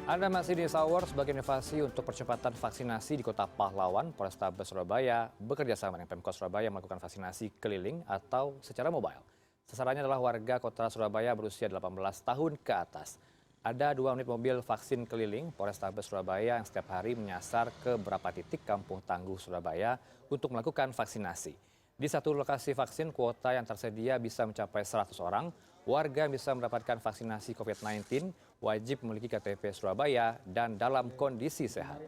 Anda masih di Sawar sebagai inovasi untuk percepatan vaksinasi di Kota Pahlawan, Polrestabes Surabaya bekerja sama dengan Pemkot Surabaya melakukan vaksinasi keliling atau secara mobile. Sasarannya adalah warga Kota Surabaya berusia 18 tahun ke atas. Ada 2 unit mobil vaksin keliling Polrestabes Surabaya yang setiap hari menyasar ke beberapa titik Kampung Tangguh Surabaya untuk melakukan vaksinasi. Di satu lokasi vaksin, kuota yang tersedia bisa mencapai 100 orang. Warga bisa mendapatkan vaksinasi COVID-19, wajib memiliki KTP Surabaya dan dalam kondisi sehat.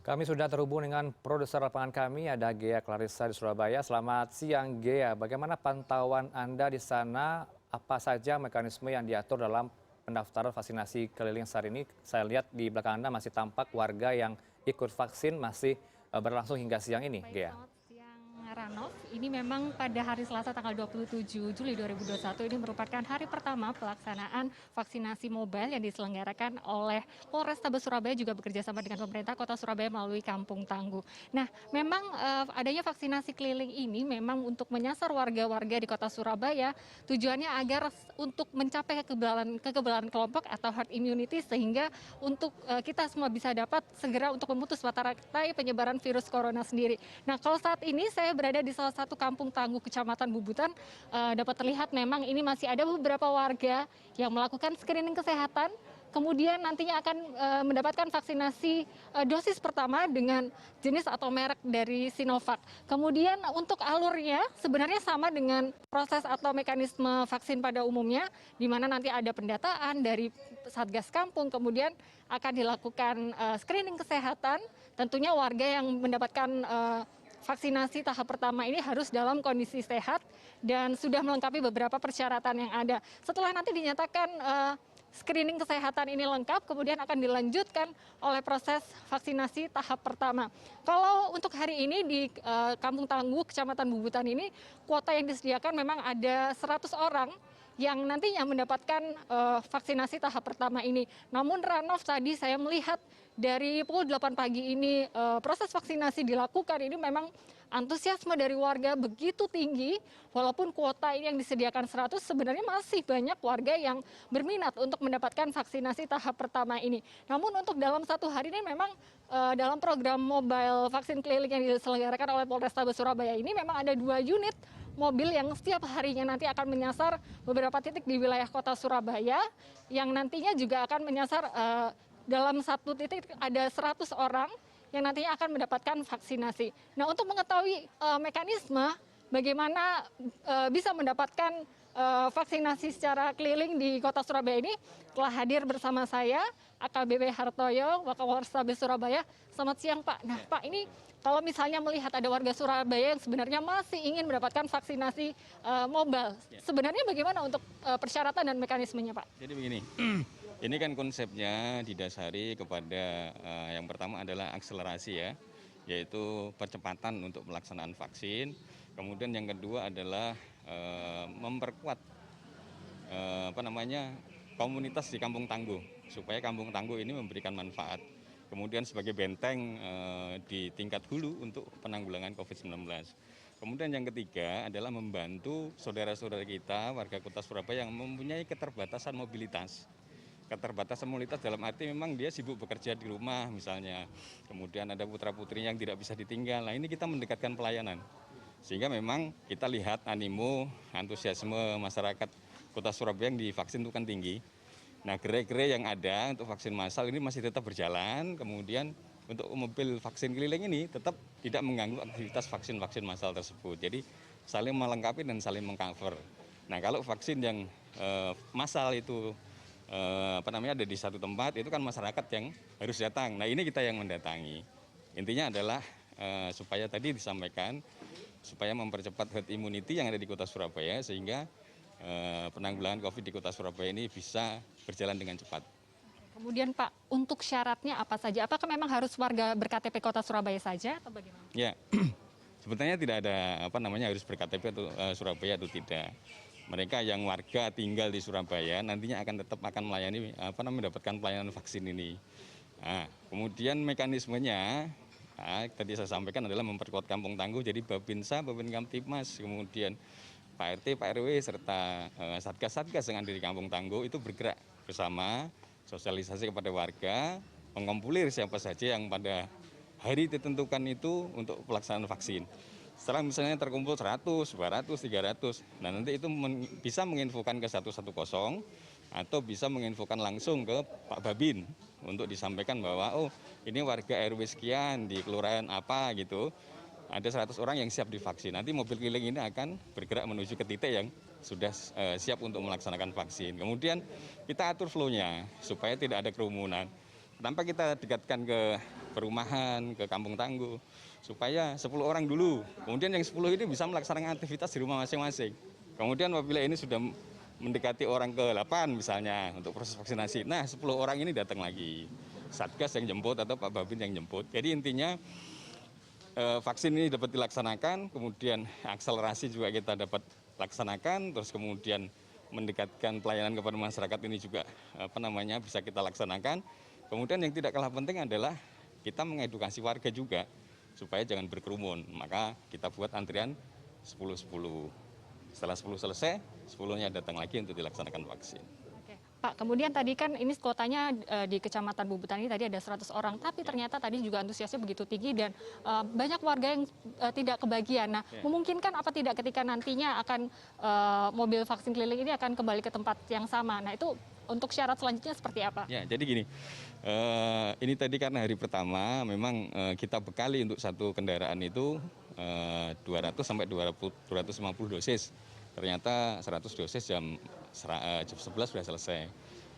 Kami sudah terhubung dengan produser lapangan kami, ada Gea Clarissa di Surabaya. Selamat siang, Gea. Bagaimana pantauan Anda di sana? Apa saja mekanisme yang diatur dalam pendaftaran vaksinasi keliling saat ini? Saya lihat di belakang Anda masih tampak warga yang ikut vaksin masih berlangsung hingga siang ini, Baik, Gea. selamat siang Ranoff. Ini memang pada hari Selasa tanggal 27 Juli 2021 ini merupakan hari pertama pelaksanaan vaksinasi mobile yang diselenggarakan oleh Polrestabes Surabaya juga bekerjasama dengan pemerintah Kota Surabaya melalui Kampung Tangguh. Nah, memang adanya vaksinasi keliling ini memang untuk menyasar warga-warga di Kota Surabaya, tujuannya agar untuk mencapai kekebalan kelompok atau herd immunity sehingga untuk kita semua bisa dapat segera untuk memutus mata rantai penyebaran virus corona sendiri. Nah, kalau saat ini saya berada di salah satu Kampung Tangguh Kecamatan Bubutan, dapat terlihat memang ini masih ada beberapa warga yang melakukan screening kesehatan, kemudian nantinya akan mendapatkan vaksinasi dosis pertama dengan jenis atau merek dari Sinovac. Kemudian untuk alurnya sebenarnya sama dengan proses atau mekanisme vaksin pada umumnya, di mana nanti ada pendataan dari Satgas Kampung, kemudian akan dilakukan screening kesehatan. Tentunya warga yang mendapatkan vaksinasi tahap pertama ini harus dalam kondisi sehat dan sudah melengkapi beberapa persyaratan yang ada. Setelah nanti dinyatakan screening kesehatan ini lengkap, kemudian akan dilanjutkan oleh proses vaksinasi tahap pertama. Kalau untuk hari ini di Kampung Tangguh, Kecamatan Bubutan ini, kuota yang disediakan memang ada 100 orang yang nantinya mendapatkan vaksinasi tahap pertama ini. Namun Ranoff, tadi saya melihat dari pukul 8 pagi ini proses vaksinasi dilakukan, ini memang antusiasme dari warga begitu tinggi, walaupun kuota ini yang disediakan 100, sebenarnya masih banyak warga yang berminat untuk mendapatkan vaksinasi tahap pertama ini. Namun untuk dalam satu hari ini memang dalam program mobile vaksin keliling yang diselenggarakan oleh Polrestabes Surabaya ini memang ada 2 unit mobil yang setiap harinya nanti akan menyasar beberapa titik di wilayah kota Surabaya, yang nantinya juga akan menyasar dalam satu titik ada 100 orang yang nantinya akan mendapatkan vaksinasi. Nah, untuk mengetahui mekanisme bagaimana bisa mendapatkan vaksinasi secara keliling di kota Surabaya ini, telah hadir bersama saya AKBP Hartoyo, Wakapolrestabes Surabaya. Selamat siang, Pak. Nah, Pak, ini kalau misalnya melihat ada warga Surabaya yang sebenarnya masih ingin mendapatkan vaksinasi mobile, sebenarnya bagaimana untuk persyaratan dan mekanismenya, Pak? Jadi begini, ini kan konsepnya didasari kepada yang pertama adalah akselerasi ya, yaitu percepatan untuk pelaksanaan vaksin. Kemudian yang kedua adalah memperkuat komunitas di Kampung Tangguh, supaya Kampung Tangguh ini memberikan manfaat. Kemudian sebagai benteng di tingkat hulu untuk penanggulangan COVID-19. Kemudian yang ketiga adalah membantu saudara-saudara kita, warga kota Surabaya yang mempunyai keterbatasan mobilitas. Keterbatasan mobilitas dalam arti memang dia sibuk bekerja di rumah misalnya. Kemudian ada putra-putrinya yang tidak bisa ditinggal. Nah, ini kita mendekatkan pelayanan. Sehingga memang kita lihat animo, antusiasme masyarakat kota Surabaya yang divaksin itu kan tinggi. Nah, gerai-gerai yang ada untuk vaksin massal ini masih tetap berjalan. Kemudian untuk mobil vaksin keliling ini tetap tidak mengganggu aktivitas vaksin-vaksin massal tersebut. Jadi saling melengkapi dan saling mengcover. Nah, kalau vaksin yang massal itu ada di satu tempat, itu kan masyarakat yang harus datang. Nah, ini kita yang mendatangi. Intinya adalah supaya tadi disampaikan, supaya mempercepat herd immunity yang ada di kota Surabaya, sehingga penanggulangan COVID di kota Surabaya ini bisa berjalan dengan cepat. Kemudian Pak, untuk syaratnya apa saja? Apakah memang harus warga berKTP Kota Surabaya saja atau bagaimana? Ya, sebetulnya tidak ada harus berKTP atau Surabaya atau tidak. Mereka yang warga tinggal di Surabaya nantinya tetap akan melayani mendapatkan pelayanan vaksin ini. Nah, kemudian mekanismenya tadi saya sampaikan adalah memperkuat Kampung Tangguh, jadi Babinsa, Babin Kamtipmas, kemudian Pak RT, Pak RW, serta Satgas-Satgas yang ada di Kampung Tangguh itu bergerak bersama, sosialisasi kepada warga, mengkompulir siapa saja yang pada hari ditentukan itu untuk pelaksanaan vaksin. Setelah misalnya terkumpul 100, 200, 300, nah nanti itu bisa menginfokan ke 110 atau bisa menginfokan langsung ke Pak Babin untuk disampaikan bahwa oh ini warga RW sekian di kelurahan apa gitu, ada 100 orang yang siap divaksin. Nanti mobil keliling ini akan bergerak menuju ke titik yang sudah siap untuk melaksanakan vaksin. Kemudian kita atur flow-nya supaya tidak ada kerumunan. Kenapa kita dekatkan ke perumahan, ke Kampung Tangguh, supaya 10 orang dulu. Kemudian yang 10 ini bisa melaksanakan aktivitas di rumah masing-masing. Kemudian apabila ini sudah mendekati orang ke-8 misalnya untuk proses vaksinasi, nah 10 orang ini datang lagi. Satgas yang jemput atau Pak Babin yang jemput. Jadi intinya vaksin ini dapat dilaksanakan, kemudian akselerasi juga kita dapat laksanakan, terus kemudian mendekatkan pelayanan kepada masyarakat ini juga bisa kita laksanakan. Kemudian yang tidak kalah penting adalah kita mengedukasi warga juga supaya jangan berkerumun. Maka kita buat antrian 10-10. Setelah 10 selesai, 10-nya datang lagi untuk dilaksanakan vaksin. Pak, kemudian tadi kan ini kotanya di Kecamatan Bubutan ini tadi ada 100 orang, tapi ternyata tadi juga antusiasnya begitu tinggi dan banyak warga yang tidak kebagian. Nah, memungkinkan apa tidak ketika nantinya akan mobil vaksin keliling ini akan kembali ke tempat yang sama? Nah, itu untuk syarat selanjutnya seperti apa? Ya, jadi gini, ini tadi karena hari pertama memang kita bekali untuk satu kendaraan itu 200 sampai 250 dosis. Ternyata 100 dosis jam 11 sudah selesai.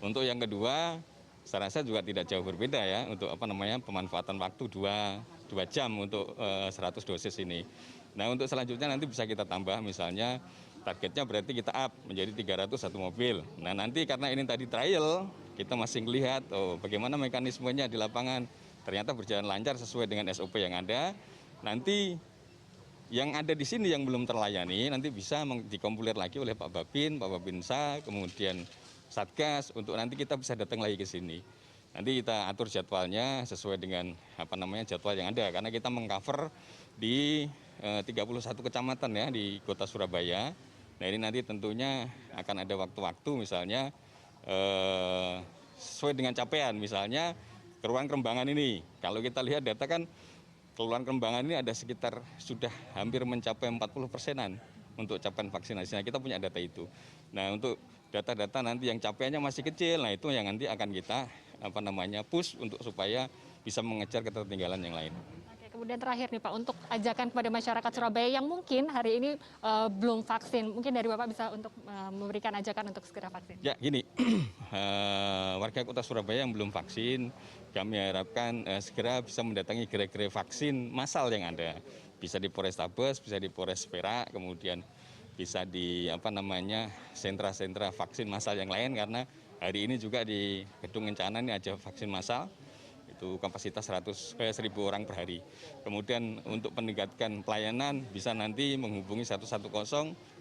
Untuk yang kedua, saya rasa juga tidak jauh berbeda ya untuk pemanfaatan waktu 2 jam untuk 100 dosis ini. Nah, untuk selanjutnya nanti bisa kita tambah, misalnya targetnya berarti kita up menjadi 301 mobil. Nah, nanti karena ini tadi trial, kita masih melihat bagaimana mekanismenya di lapangan. Ternyata berjalan lancar sesuai dengan SOP yang ada. Nanti yang ada di sini yang belum terlayani nanti bisa dikompulir lagi oleh Pak Babinsa, kemudian Satgas untuk nanti kita bisa datang lagi ke sini. Nanti kita atur jadwalnya sesuai dengan jadwal yang ada karena kita mengcover di 31 kecamatan ya di Kota Surabaya. Nah, ini nanti tentunya akan ada waktu-waktu misalnya sesuai dengan capaian, misalnya Kelurahan Krembangan ini. Kalau kita lihat data kan Kelurahan Krembangan ini ada sekitar sudah hampir mencapai 40%-an untuk capaian vaksinasi. Nah, kita punya data itu. Nah, untuk data-data nanti yang capaiannya masih kecil, nah itu yang nanti akan kita push untuk supaya bisa mengejar ketertinggalan yang lain. Oke, kemudian terakhir nih Pak, untuk ajakan kepada masyarakat Surabaya yang mungkin hari ini belum vaksin, mungkin dari Bapak bisa untuk memberikan ajakan untuk segera vaksin. Ya, gini, warga Kota Surabaya yang belum vaksin, kami harapkan segera bisa mendatangi gerai-gerai vaksin massal yang ada. Bisa di Polrestabes, bisa di Polres Perak, kemudian bisa di sentra-sentra vaksin massal yang lain, karena hari ini juga di Gedung Kencana ini ada vaksin massal. Itu kapasitas 1.000 orang per hari. Kemudian untuk meningkatkan pelayanan bisa nanti menghubungi 110,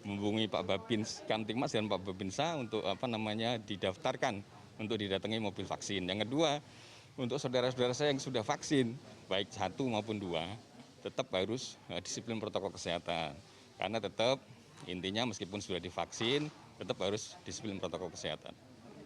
menghubungi Pak Babins Kamtibmas dan Pak Babinsa untuk didaftarkan untuk didatangi mobil vaksin. Yang kedua, untuk saudara-saudara saya yang sudah vaksin, baik 1 maupun 2, tetap harus disiplin protokol kesehatan. Karena tetap intinya meskipun sudah divaksin, tetap harus disiplin protokol kesehatan.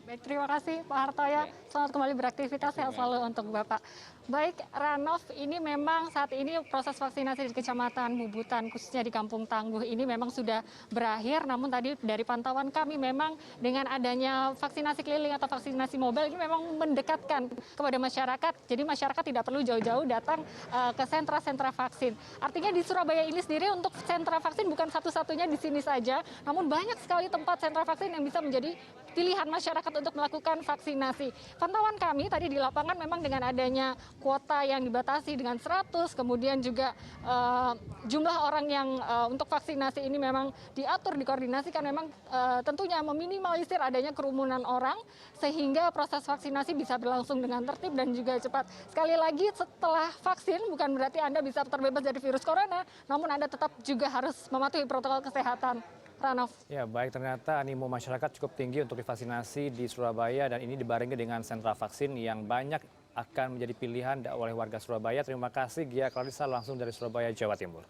Baik, terima kasih Pak Hartoyo. Selamat kembali beraktivitas, sehat selalu untuk Bapak. Baik, Ranov, ini memang saat ini proses vaksinasi di Kecamatan Bubutan, khususnya di Kampung Tangguh ini memang sudah berakhir. Namun tadi dari pantauan kami memang dengan adanya vaksinasi keliling atau vaksinasi mobile ini memang mendekatkan kepada masyarakat. Jadi masyarakat tidak perlu jauh-jauh datang ke sentra-sentra vaksin. Artinya di Surabaya ini sendiri untuk sentra vaksin bukan satu-satunya di sini saja, namun banyak sekali tempat sentra vaksin yang bisa menjadi pilihan masyarakat untuk melakukan vaksinasi. Pantauan kami tadi di lapangan memang dengan adanya kuota yang dibatasi dengan 100, kemudian juga jumlah orang yang untuk vaksinasi ini memang diatur, dikoordinasikan, memang tentunya meminimalisir adanya kerumunan orang sehingga proses vaksinasi bisa berlangsung dengan tertib dan juga cepat. Sekali lagi, setelah vaksin bukan berarti Anda bisa terbebas dari virus corona, namun Anda tetap juga harus mematuhi protokol kesehatan. Ranov. Ya, baik, ternyata animo masyarakat cukup tinggi untuk divaksinasi di Surabaya dan ini dibarengi dengan sentra vaksin yang banyak akan menjadi pilihan oleh warga Surabaya. Terima kasih Gia Clarissa langsung dari Surabaya, Jawa Timur.